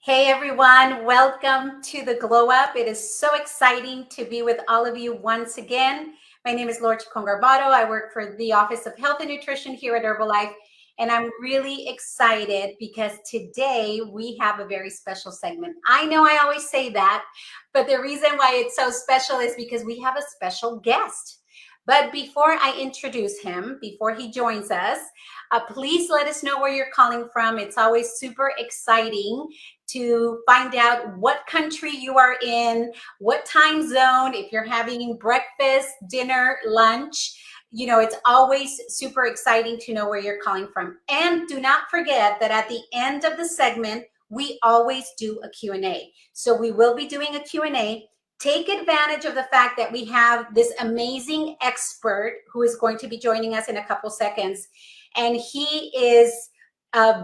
Hey everyone, welcome to the Glow Up. It is so exciting to be with all of you once again. My name is Laura Chacon Garbato. I work for the Office of Health and Nutrition here at Herbalife, and I'm really excited because today we have a very special segment. I know I always say that, but the reason why it's so special is because we have a special guest. But before I introduce him, before he joins us, please let us know where you're calling from. It's always super exciting to find out what country you are in, what time zone, if you're having breakfast, dinner, lunch. You know, it's always super exciting to know where you're calling from. And do not forget that at the end of the segment, we always do a Q&A. So we will be doing a Q&A. Take advantage of the fact that we have this amazing expert who is going to be joining us in a couple seconds. And he is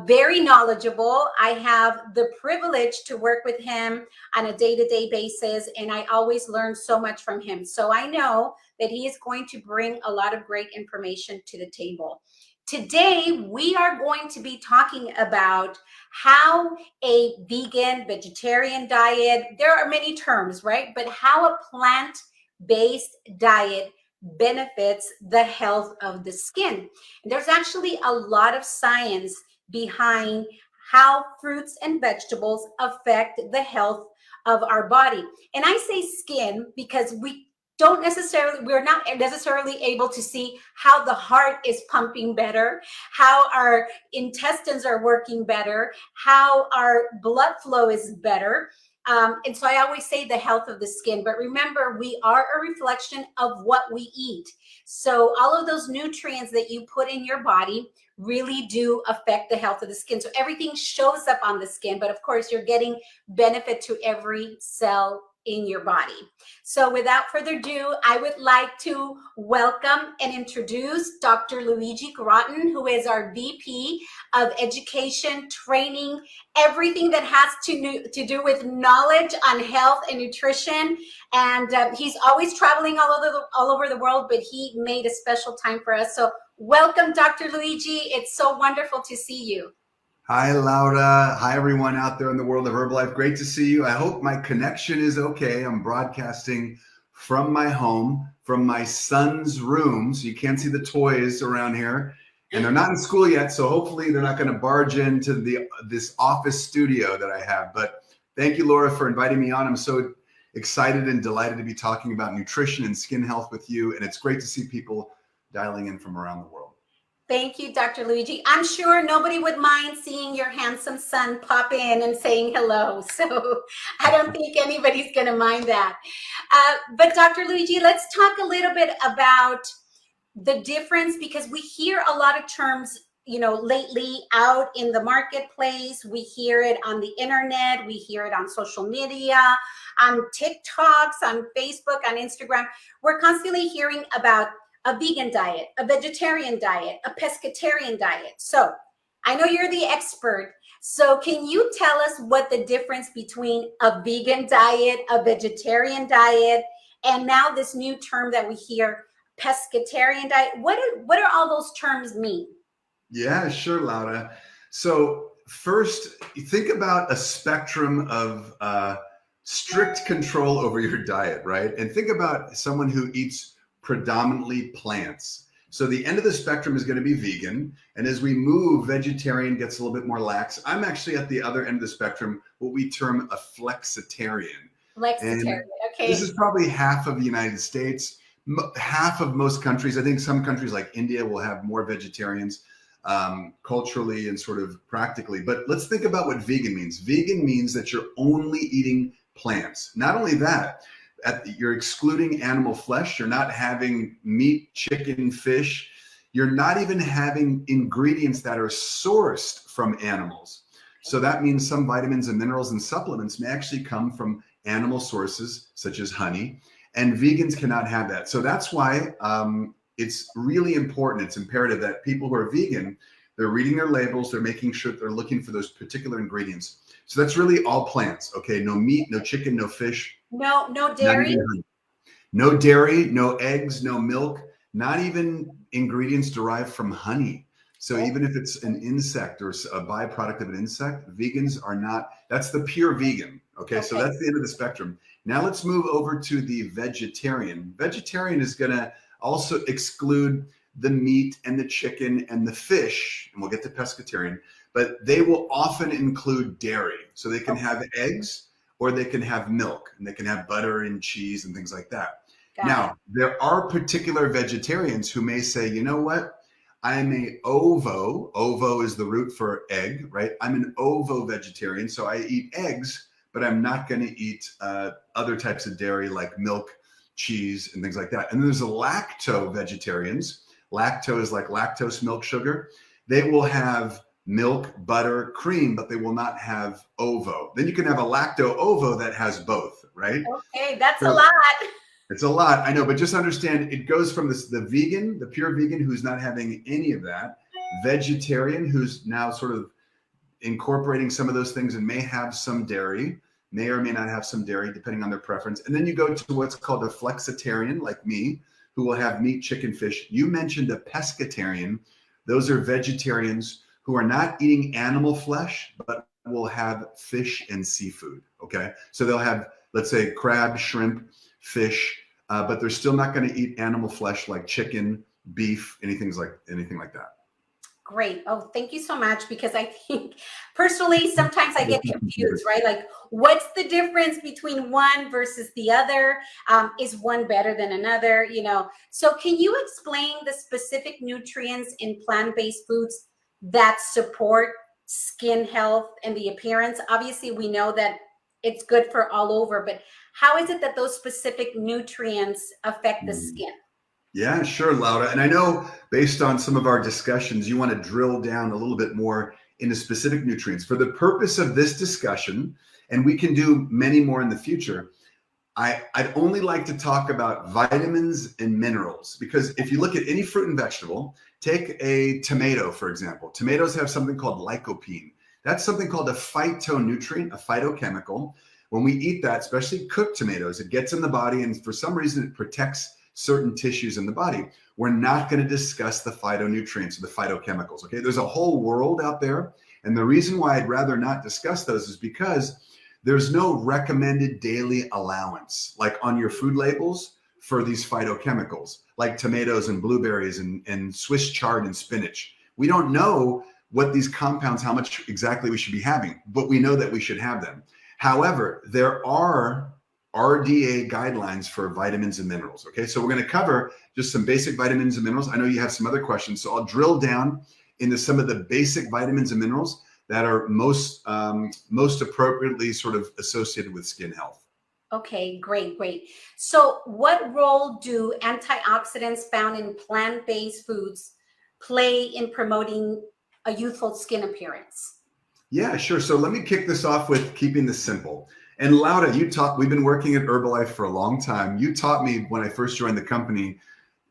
very knowledgeable. I have the privilege to work with him on a day-to-day basis, and I always learn so much from him. So I know that he is going to bring a lot of great information to the table. Today, we are going to be talking about how a vegan, vegetarian diet, there are many terms, right? But how a plant-based diet benefits the health of the skin. And there's actually a lot of science behind how fruits and vegetables affect the health of our body. And I say skin because we're not necessarily able to see how the heart is pumping better, how our intestines are working better, how our blood flow is better. And so I always say the health of the skin, but remember, we are a reflection of what we eat. So all of those nutrients that you put in your body really do affect the health of the skin. So everything shows up on the skin, but of course you're getting benefit to every cell in your body. So without further ado, I would like to welcome and introduce Dr. Luigi Groton, who is our VP of Education, Training, everything that has to do with knowledge on health and nutrition. And he's always traveling all over the world, but he made a special time for us. So welcome, Dr. Luigi. It's so wonderful to see you. Hi, Laura. Hi, everyone out there in the world of Herbalife. Great to see you. I hope my connection is okay. I'm broadcasting from my home, from my son's room. So you can't see the toys around here. And they're not in school yet. So hopefully they're not going to barge into this office studio that I have. But thank you, Laura, for inviting me on. I'm so excited and delighted to be talking about nutrition and skin health with you. And it's great to see people dialing in from around the world. Thank you, Dr. Luigi. I'm sure nobody would mind seeing your handsome son pop in and saying hello. So I don't think anybody's going to mind that. But Dr. Luigi, let's talk a little bit about the difference, because we hear a lot of terms, lately out in the marketplace. We hear it on the internet. We hear it on social media, on TikToks, on Facebook, on Instagram. We're constantly hearing about a vegan diet, a vegetarian diet, a pescatarian diet. So I know you're the expert. So can you tell us what the difference between a vegan diet, a vegetarian diet, and now this new term that we hear, pescatarian diet? What do all those terms mean? Yeah, sure, Laura. So first, you think about a spectrum of strict control over your diet, right? And think about someone who eats predominantly plants. So the end of the spectrum is going to be vegan. And as we move, vegetarian gets a little bit more lax. I'm actually at the other end of the spectrum, what we term a flexitarian. Flexitarian, okay. This is probably half of the United States, half of most countries. I think some countries like India will have more vegetarians culturally and sort of practically. But let's think about what vegan means. Vegan means that you're only eating plants. Not only that, you're excluding animal flesh. You're not having meat, chicken, fish. You're not even having ingredients that are sourced from animals. So that means some vitamins and minerals and supplements may actually come from animal sources, such as honey, and vegans cannot have that. So that's why it's really important. It's imperative that people who are vegan, they're reading their labels, they're making sure they're looking for those particular ingredients. So that's really all plants. Okay, no meat, no chicken, no fish. No dairy. No dairy, no eggs, no milk, not even ingredients derived from honey. So even if it's an insect or a byproduct of an insect, vegans are not, that's the pure vegan. Okay, so that's the end of the spectrum. Now let's move over to the vegetarian. Vegetarian is going to also exclude the meat and the chicken and the fish, and we'll get to pescatarian, but they will often include dairy. So they can have eggs, or they can have milk, and they can have butter and cheese and things like that. Now, there are particular vegetarians who may say, you know what? I'm a ovo. Ovo is the root for egg, right? I'm an ovo vegetarian, so I eat eggs, but I'm not going to eat other types of dairy like milk, cheese, and things like that. And then there's a lacto vegetarians. Lacto is like lactose, milk, sugar. They will have milk, butter, cream, but they will not have ovo. Then you can have a lacto ovo that has both, right? Okay, that's a lot. It's a lot, I know, but just understand it goes from the vegan, the pure vegan who's not having any of that, vegetarian who's now sort of incorporating some of those things and may have some dairy, may or may not have some dairy depending on their preference. And then you go to what's called a flexitarian, like me, who will have meat, chicken, fish. You mentioned a pescatarian. Those are vegetarians who are not eating animal flesh, but will have fish and seafood, okay? So they'll have, let's say, crab, shrimp, fish, but they're still not going to eat animal flesh like chicken, beef, anything like that. Great. Oh, thank you so much. Because I think personally, sometimes I get confused, right? Like, what's the difference between one versus the other? Is one better than another? So can you explain the specific nutrients in plant-based foods that support skin health and the appearance? Obviously, we know that it's good for all over, but how is it that those specific nutrients affect the skin? Yeah, sure, Laura. And I know based on some of our discussions, you want to drill down a little bit more into specific nutrients. For the purpose of this discussion, and we can do many more in the future, I'd only like to talk about vitamins and minerals, because if you look at any fruit and vegetable, take a tomato, for example. Tomatoes have something called lycopene. That's something called a phytonutrient, a phytochemical. When we eat that, especially cooked tomatoes, it gets in the body, and for some reason it protects certain tissues in the body. We're not going to discuss the phytonutrients or the phytochemicals, okay? There's a whole world out there, and the reason why I'd rather not discuss those is because there's no recommended daily allowance, like on your food labels, for these phytochemicals, like tomatoes and blueberries and Swiss chard and spinach. We don't know what these compounds, how much exactly we should be having, but we know that we should have them. However, there are RDA guidelines for vitamins and minerals. Okay, so we're going to cover just some basic vitamins and minerals. I know you have some other questions, so I'll drill down into some of the basic vitamins and minerals that are most appropriately sort of associated with skin health. Okay, great, great. So what role do antioxidants found in plant-based foods play in promoting a youthful skin appearance? Yeah, sure. So let me kick this off with keeping this simple. And Laura, we've been working at Herbalife for a long time. You taught me when I first joined the company,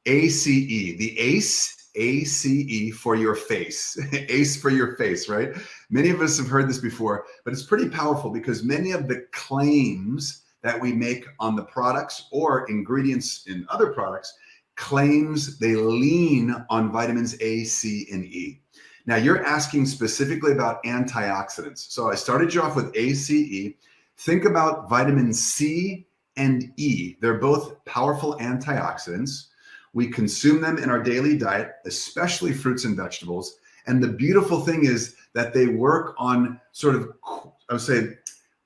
ACE, the ACE for your face, ACE for your face, right? Many of us have heard this before, but it's pretty powerful because many of the claims that we make on the products or ingredients in other products, claims they lean on vitamins A, C, and E. Now you're asking specifically about antioxidants. So I started you off with ACE. Think about vitamin C and E. They're both powerful antioxidants. We consume them in our daily diet, especially fruits and vegetables. And the beautiful thing is that they work on sort of, I would say,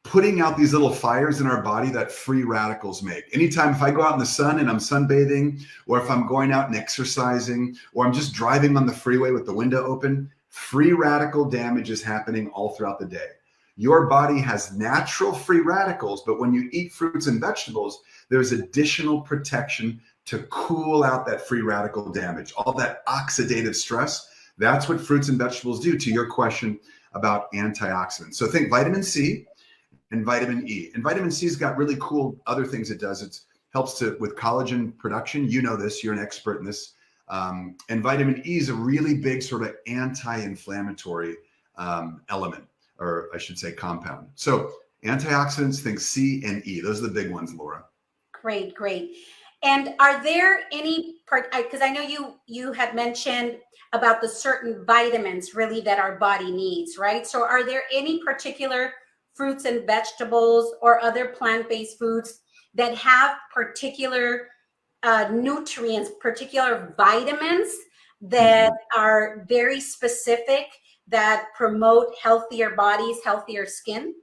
putting out these little fires in our body that free radicals make. Anytime if I go out in the sun and I'm sunbathing, or if I'm going out and exercising, or I'm just driving on the freeway with the window open, free radical damage is happening all throughout the day. Your body has natural free radicals, but when you eat fruits and vegetables, there's additional protection to cool out that free radical damage, all that oxidative stress. That's what fruits and vegetables do, to your question about antioxidants. So think vitamin C and vitamin E. And vitamin C's got really cool other things it does. It helps with collagen production. You know this, you're an expert in this. And vitamin E is a really big sort of anti-inflammatory element, or I should say compound. So antioxidants, think C and E. Those are the big ones, Laura. Great, great. And are there any because I know you had mentioned about the certain vitamins really that our body needs, right? So are there any particular fruits and vegetables or other plant-based foods that have particular nutrients, particular vitamins that are very specific that promote healthier bodies, healthier skin?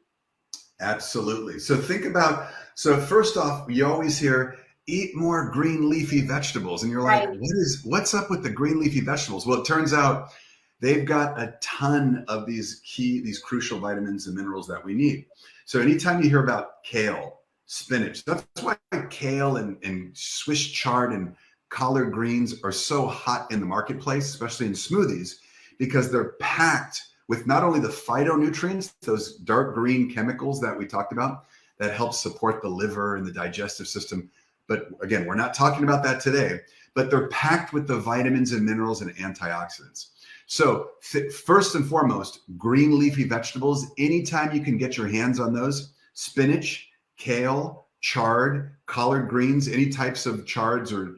Absolutely. So think about, so first off, you always hear, eat more green leafy vegetables. And you're like, Right. what's up with the green leafy vegetables? Well, it turns out they've got a ton of these crucial vitamins and minerals that we need. So anytime you hear about kale, spinach, that's why kale and Swiss chard and collard greens are so hot in the marketplace, especially in smoothies, because they're packed with not only the phytonutrients, those dark green chemicals that we talked about that help support the liver and the digestive system. But again, we're not talking about that today, but they're packed with the vitamins and minerals and antioxidants. So first and foremost, green leafy vegetables, anytime you can get your hands on those, spinach, kale, chard, collard greens, any types of chards or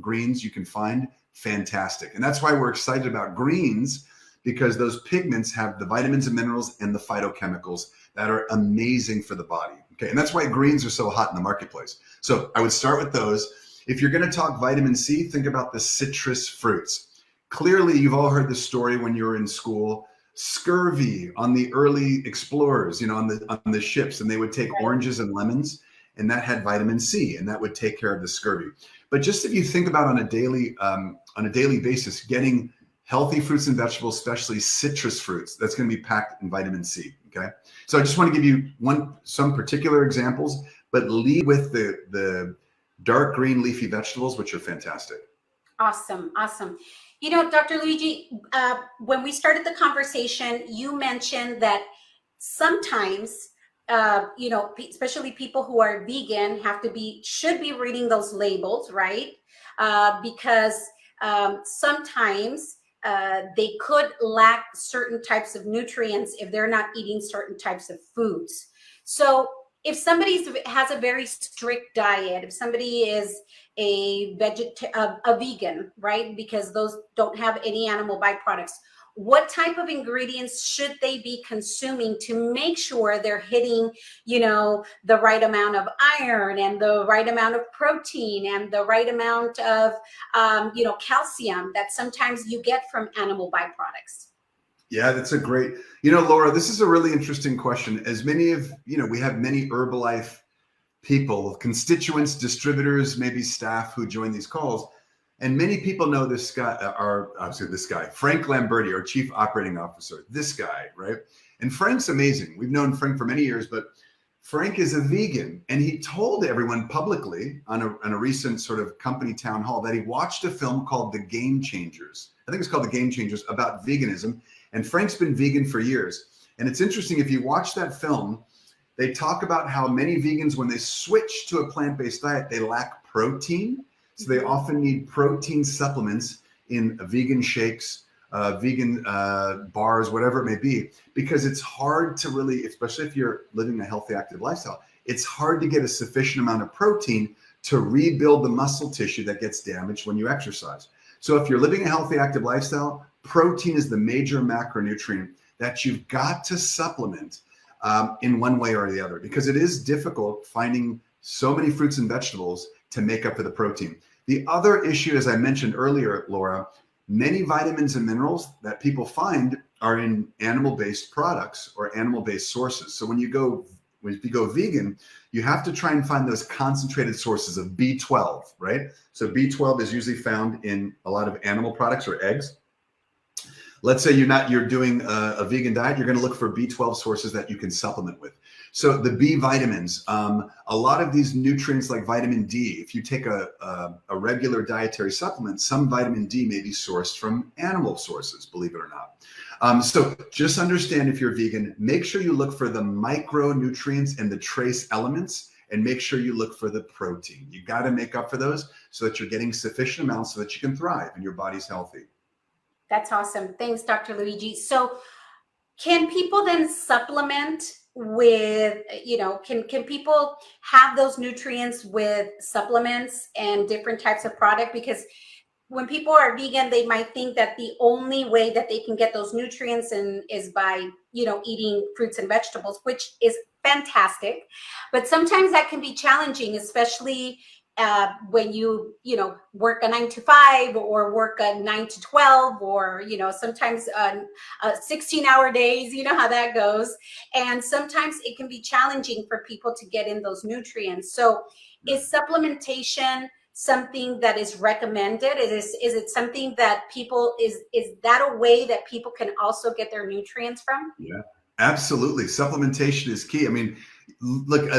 greens you can find, fantastic. And that's why we're excited about greens, because those pigments have the vitamins and minerals and the phytochemicals that are amazing for the body. Okay, and that's why greens are so hot in the marketplace. So I would start with those. If you're going to talk vitamin C, think about the citrus fruits. Clearly, you've all heard the story when you were in school, scurvy on the early explorers, on the ships, and they would take oranges and lemons, and that had vitamin C, and that would take care of the scurvy. But just if you think about on a daily basis, getting healthy fruits and vegetables, especially citrus fruits, that's going to be packed in vitamin C. Okay, so I just want to give you some particular examples, but lead with the dark green leafy vegetables, which are fantastic. Awesome, awesome. Dr. Luigi, when we started the conversation, you mentioned that sometimes, especially people who are vegan should be reading those labels, right? Because sometimes they could lack certain types of nutrients if they're not eating certain types of foods. So if somebody has a very strict diet, if somebody is a vegan, right, because those don't have any animal byproducts, what type of ingredients should they be consuming to make sure they're hitting, the right amount of iron and the right amount of protein and the right amount of, calcium that sometimes you get from animal byproducts? Yeah, that's a great, Laura, this is a really interesting question. As many of, we have many Herbalife people, constituents, distributors, maybe staff who join these calls. And many people know this guy, Frank Lamberti, our Chief Operating Officer, this guy, right? And Frank's amazing. We've known Frank for many years, but Frank is a vegan, and he told everyone publicly on a recent sort of company town hall that he watched a film called The Game Changers. I think it's called The Game Changers, about veganism. And Frank's been vegan for years. And it's interesting, if you watch that film, they talk about how many vegans, when they switch to a plant-based diet, they lack protein. So they often need protein supplements in vegan shakes, vegan bars, whatever it may be, because it's hard to really, especially if you're living a healthy, active lifestyle, it's hard to get a sufficient amount of protein to rebuild the muscle tissue that gets damaged when you exercise. So if you're living a healthy, active lifestyle, protein is the major macronutrient that you've got to supplement in one way or the other, because it is difficult finding so many fruits and vegetables to make up for the protein. The other issue, as I mentioned earlier, Laura, many vitamins and minerals that people find are in animal-based products or animal-based sources. So if you go vegan, you have to try and find those concentrated sources of B12, right? So B12 is usually found in a lot of animal products or eggs. Let's say you're doing a vegan diet, you're going to look for B12 sources that you can supplement with. So the B vitamins, a lot of these nutrients like vitamin D, if you take a regular dietary supplement, some vitamin D may be sourced from animal sources, believe it or not. So just understand, if you're vegan, make sure you look for the micronutrients and the trace elements, and make sure you look for the protein. You got to make up for those so that you're getting sufficient amounts so that you can thrive and your body's healthy. That's awesome. Thanks, Dr. Luigi. So can people then supplement with, can people have those nutrients with supplements and different types of product? Because when people are vegan, they might think that the only way that they can get those nutrients is by, eating fruits and vegetables, which is fantastic. But sometimes that can be challenging, especially when you work a 9 to 5 or work a 9 to 12, or sometimes 16-hour days. You know how that goes, and sometimes it can be challenging for people to get in those nutrients. So is supplementation something that is recommended? Is it something that people is that a way that people can also get their nutrients from? Yeah, absolutely. Supplementation is key. I mean, look,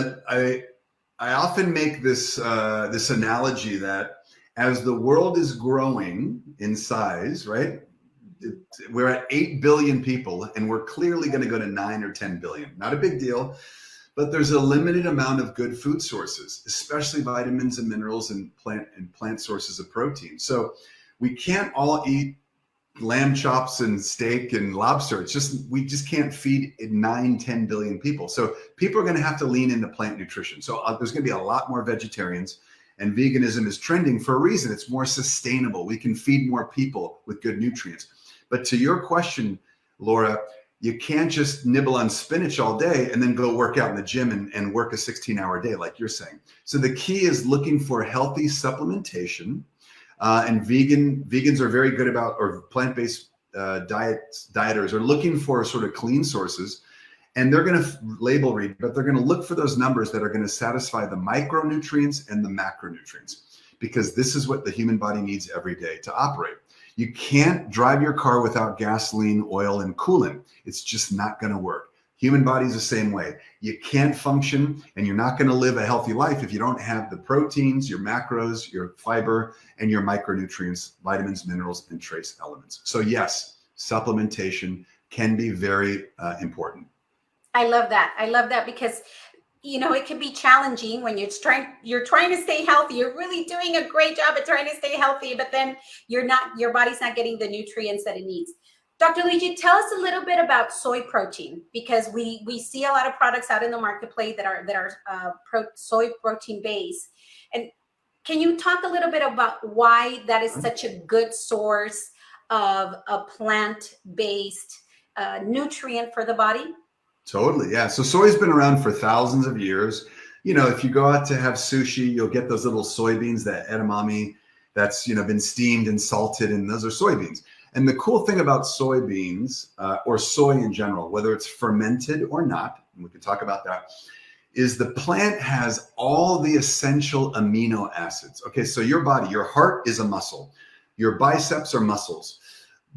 I often make this analogy that as the world is growing in size, right? We're at 8 billion people, and we're clearly going to go to 9 or 10 billion. Not a big deal, but there's a limited amount of good food sources, especially vitamins and minerals and plant sources of protein. So we can't all eat lamb chops and steak and lobster. We just can't feed 9, 10 billion people. So people are going to have to lean into plant nutrition. So there's going to be a lot more vegetarians, and veganism is trending for a reason. It's more sustainable. We can feed more people with good nutrients. But to your question, Laura, you can't just nibble on spinach all day and then go work out in the gym and work a 16-hour day like you're saying. So the key is looking for healthy supplementation. And vegans are very good about, or plant-based dieters are looking for sort of clean sources, and they're going to label read, but they're going to look for those numbers that are going to satisfy the micronutrients and the macronutrients, because this is what the human body needs every day to operate. You can't drive your car without gasoline, oil, and coolant. It's just not going to work. Human body's the same way. You can't function, and you're not going to live a healthy life if you don't have the proteins, your macros, your fiber, and your micronutrients, vitamins, minerals, and trace elements. So yes, supplementation can be very important. I love that. I love that, because it can be challenging when you're trying to stay healthy. You're really doing a great job at trying to stay healthy, but then your body's not getting the nutrients that it needs. Dr. Luigi, tell us a little bit about soy protein, because we see a lot of products out in the marketplace that are soy protein based. And can you talk a little bit about why that is such a good source of a plant-based nutrient for the body? Totally, yeah. So soy's been around for thousands of years. If you go out to have sushi, you'll get those little soybeans, that edamame that's been steamed and salted, and those are soybeans. And the cool thing about soybeans, or soy in general, whether it's fermented or not, and we can talk about that, is the plant has all the essential amino acids. Okay, so your body, your heart is a muscle. Your biceps are muscles.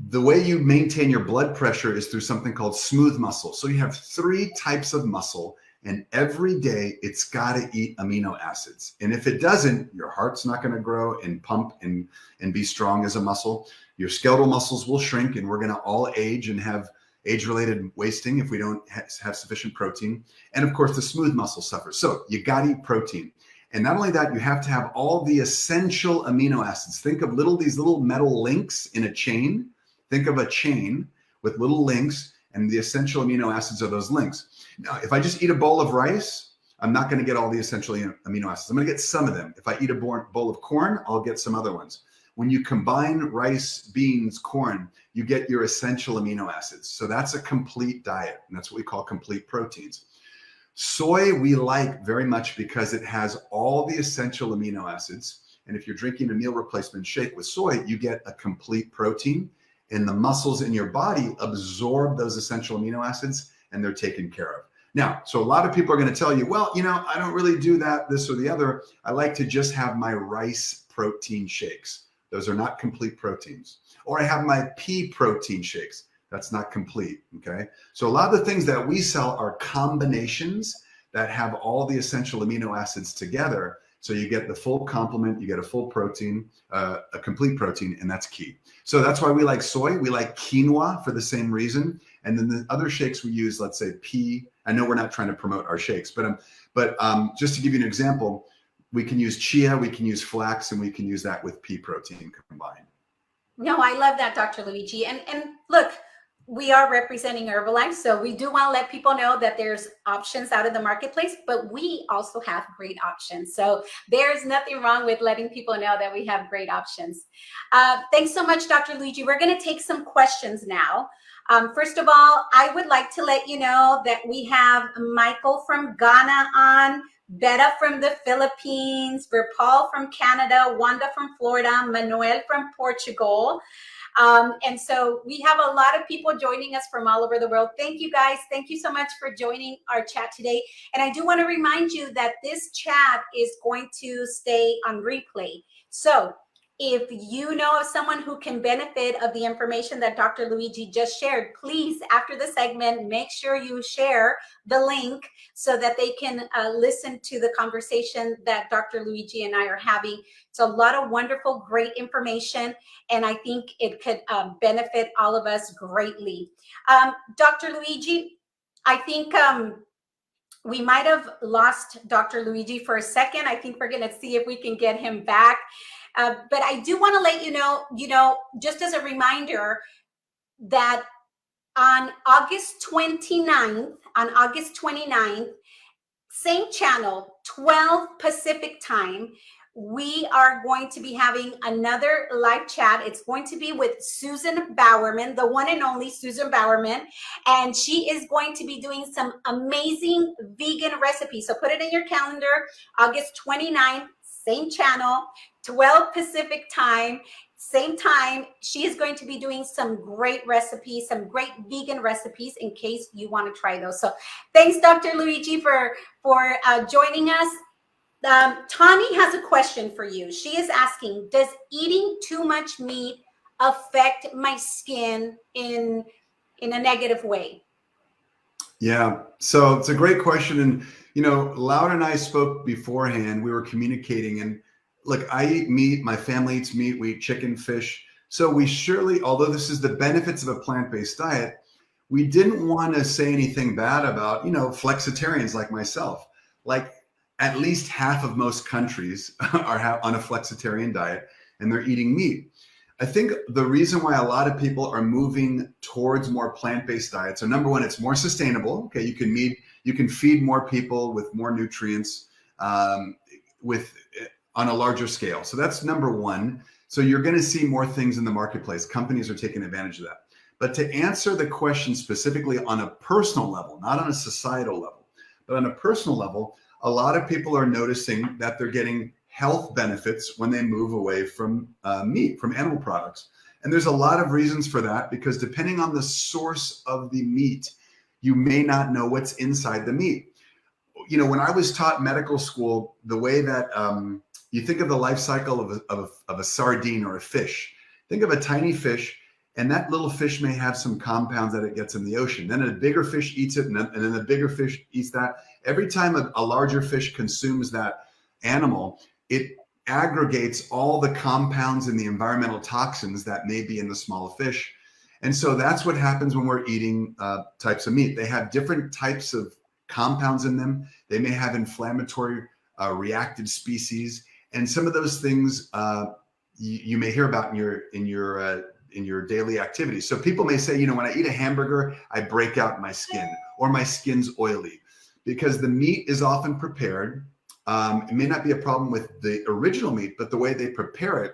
The way you maintain your blood pressure is through something called smooth muscle. So you have 3 types of muscle, and every day it's got to eat amino acids. And if it doesn't, your heart's not going to grow and pump and be strong as a muscle. Your skeletal muscles will shrink, and we're going to all age and have age-related wasting if we don't have sufficient protein. And of course, the smooth muscle suffers. So you got to eat protein. And not only that, you have to have all the essential amino acids. Think of these little metal links in a chain. Think of a chain with little links, and the essential amino acids are those links. Now, if I just eat a bowl of rice, I'm not going to get all the essential amino acids. I'm going to get some of them. If I eat a bowl of corn, I'll get some other ones. When you combine rice, beans, corn, you get your essential amino acids. So that's a complete diet, and that's what we call complete proteins. Soy we like very much because it has all the essential amino acids. And if you're drinking a meal replacement shake with soy, you get a complete protein, and the muscles in your body absorb those essential amino acids, and they're taken care of. Now, so a lot of people are going to tell you, well, I don't really do that, this or the other. I like to just have my rice protein shakes. Those are not complete proteins. Or I have my pea protein shakes. That's not complete, okay? So a lot of the things that we sell are combinations that have all the essential amino acids together. So you get the full complement, you get a full protein, a complete protein, and that's key. So that's why we like soy. We like quinoa for the same reason. And then the other shakes we use, let's say pea. I know we're not trying to promote our shakes, but just to give you an example, we can use chia, we can use flax, and we can use that with pea protein combined. No, I love that, Dr. Luigi. And look, we are representing Herbalife, so we do want to let people know that there's options out in the marketplace, but we also have great options. So there's nothing wrong with letting people know that we have great options. Thanks so much, Dr. Luigi. We're going to take some questions now. First of all, I would like to let you know that we have Michael from Ghana on, Betta from the Philippines, Paul from Canada, Wanda from Florida, Manuel from Portugal. And so we have a lot of people joining us from all over the world. Thank you, guys. Thank you so much for joining our chat today. And I do want to remind you that this chat is going to stay on replay. So if you know of someone who can benefit of the information that Dr. Luigi just shared, please, after the segment, make sure you share the link so that they can listen to the conversation that Dr. Luigi and I are having. It's a lot of wonderful, great information, and I think it could benefit all of us greatly. Dr. Luigi, I think we might have lost Dr. Luigi for a second. I think we're going to see if we can get him back. But I do want to let you know, just as a reminder, that on August 29th, same channel, 12 Pacific time, we are going to be having another live chat. It's going to be with Susan Bowerman, the one and only Susan Bowerman, and she is going to be doing some amazing vegan recipes. So put it in your calendar, August 29th, same channel, 12 Pacific time, same time. She is going to be doing some great recipes, some great vegan recipes in case you want to try those. So thanks, Dr. Luigi, for joining us. Tani has a question for you. She is asking, does eating too much meat affect my skin in a negative way? Yeah, so it's a great question. And, Laura and I spoke beforehand. We were communicating, and look, I eat meat. My family eats meat. We eat chicken, fish. So we surely, although this is the benefits of a plant-based diet, we didn't want to say anything bad about, flexitarians like myself. Like at least half of most countries are on a flexitarian diet, and they're eating meat. I think the reason why a lot of people are moving towards more plant-based diets are, number one, it's more sustainable. Okay, you can feed more people with more nutrients on a larger scale. So that's number one. So you're going to see more things in the marketplace. Companies are taking advantage of that. But to answer the question specifically on a personal level, not on a societal level, but on a personal level, a lot of people are noticing that they're getting health benefits when they move away from meat, from animal products. And there's a lot of reasons for that, because depending on the source of the meat, you may not know what's inside the meat. when I was taught medical school, the way that you think of the life cycle of a sardine or a fish, think of a tiny fish, and that little fish may have some compounds that it gets in the ocean. Then a bigger fish eats it, and then a bigger fish eats that. Every time a larger fish consumes that animal, it aggregates all the compounds and the environmental toxins that may be in the small fish. And so that's what happens when we're eating types of meat. They have different types of compounds in them. They may have inflammatory reactive species, and some of those things you may hear about in your daily activities. So people may say, when I eat a hamburger, I break out my skin, or my skin's oily, because the meat is often prepared. It may not be a problem with the original meat, but the way they prepare it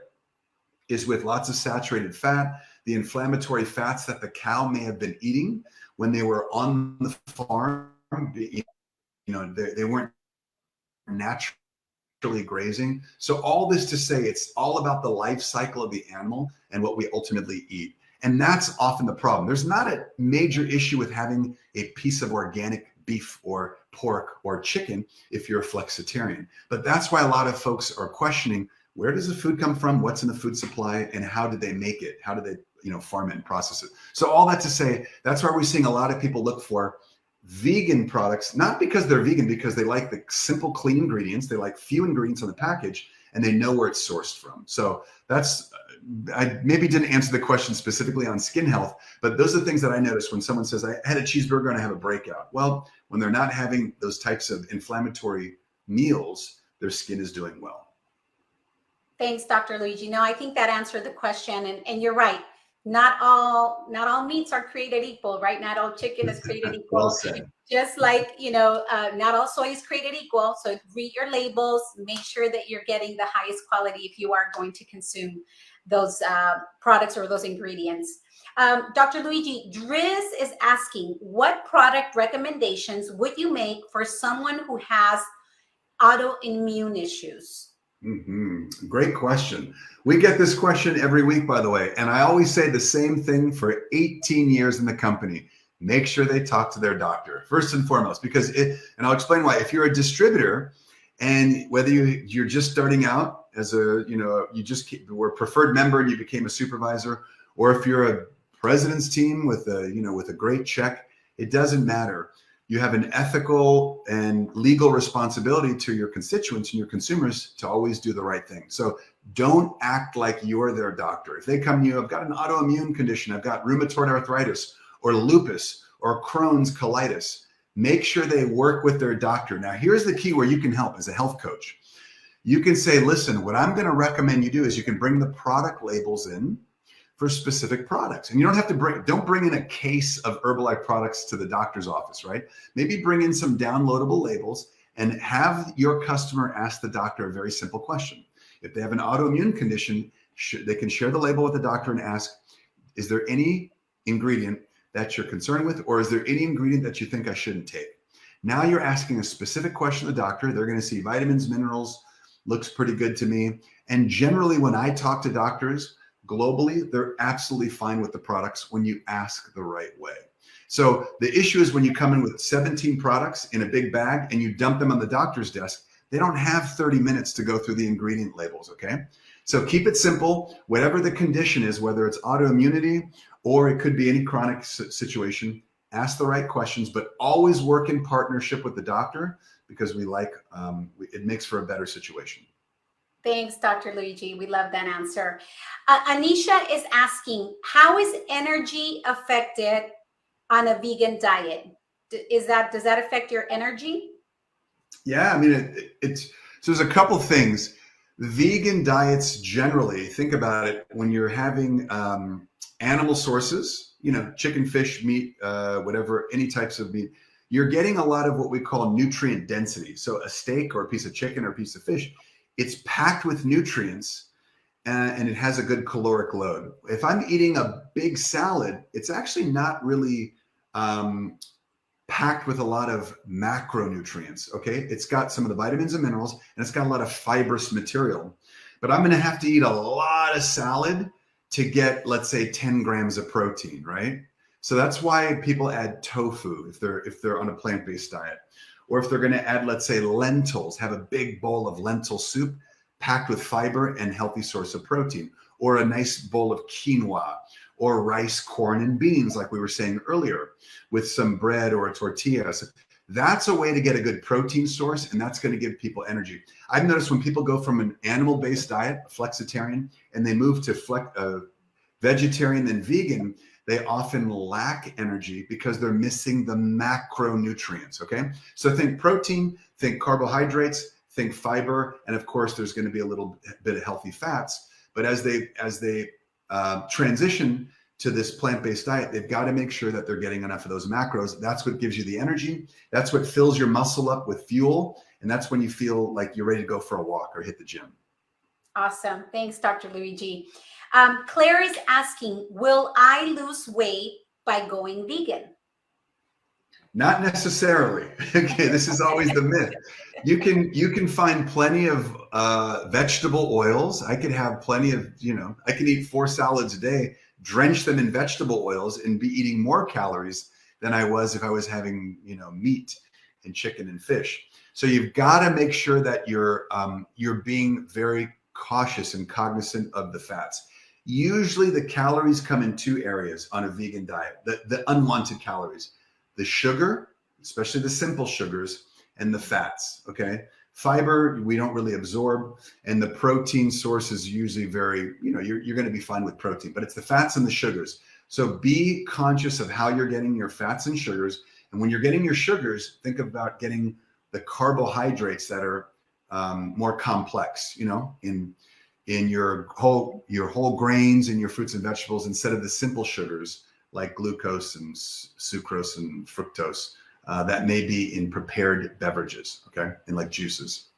is with lots of saturated fat, the inflammatory fats that the cow may have been eating when they were on the farm. They weren't naturally grazing. So all this to say, it's all about the life cycle of the animal and what we ultimately eat. And that's often the problem. There's not a major issue with having a piece of organic beef or pork or chicken if you're a flexitarian. But that's why a lot of folks are questioning, where does the food come from? What's in the food supply? And how did they make it? How did they farm it and process it? So all that to say, that's why we're seeing a lot of people look for vegan products, not because they're vegan, because they like the simple, clean ingredients. They like few ingredients on the package, and they know where it's sourced from. So that's, I maybe didn't answer the question specifically on skin health, but those are the things that I notice when someone says, I had a cheeseburger and I have a breakout. Well, when they're not having those types of inflammatory meals, their skin is doing well. Thanks, Dr. Luigi. No, I think that answered the question, and you're right. Not all meats are created equal, right? Not all chicken is created equal. Well said. Just like, not all soy is created equal. So read your labels, make sure that you're getting the highest quality if you are going to consume those products or those ingredients. Dr. Luigi, Driz is asking, what product recommendations would you make for someone who has autoimmune issues? Mm-hmm. Great question. We get this question every week, by the way, and I always say the same thing for 18 years in the company. Make sure they talk to their doctor first and foremost, because and I'll explain why. If you're a distributor, and whether you're just starting out as you just were a preferred member and you became a supervisor, or if you're a president's team with a great check, it doesn't matter. You have an ethical and legal responsibility to your constituents and your consumers to always do the right thing. So don't act like you're their doctor. If they come to you, I've got an autoimmune condition, I've got rheumatoid arthritis or lupus or Crohn's colitis, make sure they work with their doctor. Now, here's the key where you can help as a health coach. You can say, listen, what I'm going to recommend you do is you can bring the product labels in for specific products. And you don't have to don't bring in a case of Herbalife products to the doctor's office, right? Maybe bring in some downloadable labels and have your customer ask the doctor a very simple question. If they have an autoimmune condition, they can share the label with the doctor and ask, is there any ingredient that you're concerned with, or is there any ingredient that you think I shouldn't take? Now you're asking a specific question to the doctor. They're going to see vitamins, minerals, looks pretty good to me. And generally when I talk to doctors, globally, they're absolutely fine with the products when you ask the right way. So the issue is when you come in with 17 products in a big bag and you dump them on the doctor's desk, they don't have 30 minutes to go through the ingredient labels, okay? So keep it simple. Whatever the condition is, whether it's autoimmunity or it could be any chronic situation, ask the right questions, but always work in partnership with the doctor, because it makes for a better situation. Thanks, Dr. Luigi. We love that answer. Anisha is asking, how is energy affected on a vegan diet? Does that affect your energy? Yeah, I mean, so there's a couple things. Vegan diets generally, think about it, when you're having animal sources, chicken, fish, meat, whatever, any types of meat, you're getting a lot of what we call nutrient density. So a steak or a piece of chicken or a piece of fish, it's packed with nutrients and it has a good caloric load. If I'm eating a big salad, it's actually not really packed with a lot of macronutrients, okay? It's got some of the vitamins and minerals, and it's got a lot of fibrous material. But I'm gonna have to eat a lot of salad to get, let's say, 10 grams of protein, right? So that's why people add tofu if they're on a plant-based diet. Or if they're going to add, let's say, lentils, have a big bowl of lentil soup packed with fiber and healthy source of protein, or a nice bowl of quinoa, or rice, corn, and beans, like we were saying earlier, with some bread or a tortilla. So that's a way to get a good protein source, and that's going to give people energy. I've noticed when people go from an animal-based diet, flexitarian, and they move to vegetarian and vegan, they often lack energy because they're missing the macronutrients, okay? So think protein, think carbohydrates, think fiber, and of course, there's going to be a little bit of healthy fats. But as they transition to this plant-based diet, they've got to make sure that they're getting enough of those macros. That's what gives you the energy. That's what fills your muscle up with fuel. And that's when you feel like you're ready to go for a walk or hit the gym. Awesome. Thanks, Dr. Luigi. Claire is asking, will I lose weight by going vegan? Not necessarily. Okay, this is always the myth. You can find plenty of vegetable oils. I could have plenty of, I can eat 4 salads a day, drench them in vegetable oils, and be eating more calories than I was if I was having, meat and chicken and fish. So you've got to make sure that you're being very cautious and cognizant of the fats. Usually the calories come in 2 areas on a vegan diet, the unwanted calories. The sugar, especially the simple sugars, and the fats, okay? Fiber, we don't really absorb, and the protein source is usually very, you're going to be fine with protein, but it's the fats and the sugars. So be conscious of how you're getting your fats and sugars, and when you're getting your sugars, think about getting the carbohydrates that are more complex, in your whole grains and your fruits and vegetables instead of the simple sugars like glucose and sucrose and fructose that may be in prepared beverages, okay, and like juices.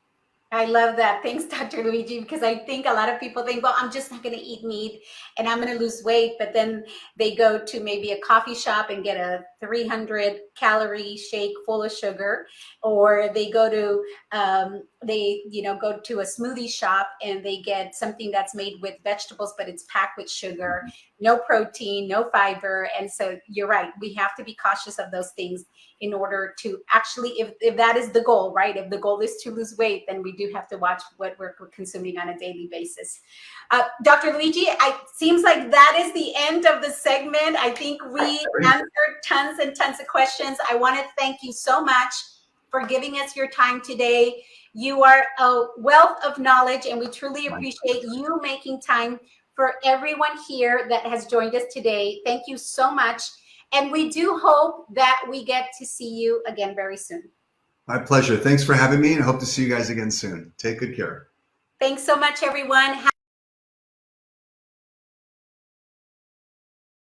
I love that. Thanks, Dr. Luigi, because I think a lot of people think, well, I'm just not going to eat meat and I'm going to lose weight. But then they go to maybe a coffee shop and get a 300-calorie shake full of sugar, or they go to go to a smoothie shop and they get something that's made with vegetables, but it's packed with sugar, no protein, no fiber. And so you're right. We have to be cautious of those things in order to actually, if that is the goal, right? If the goal is to lose weight, then we do have to watch what we're consuming on a daily basis. Dr. Luigi, it seems like that is the end of the segment. I think we answered tons and tons of questions. I want to thank you so much for giving us your time today. You are a wealth of knowledge, and we truly appreciate you making time for everyone here that has joined us today. Thank you so much. And we do hope that we get to see you again very soon. My pleasure. Thanks for having me, and I hope to see you guys again soon. Take good care. Thanks so much, everyone.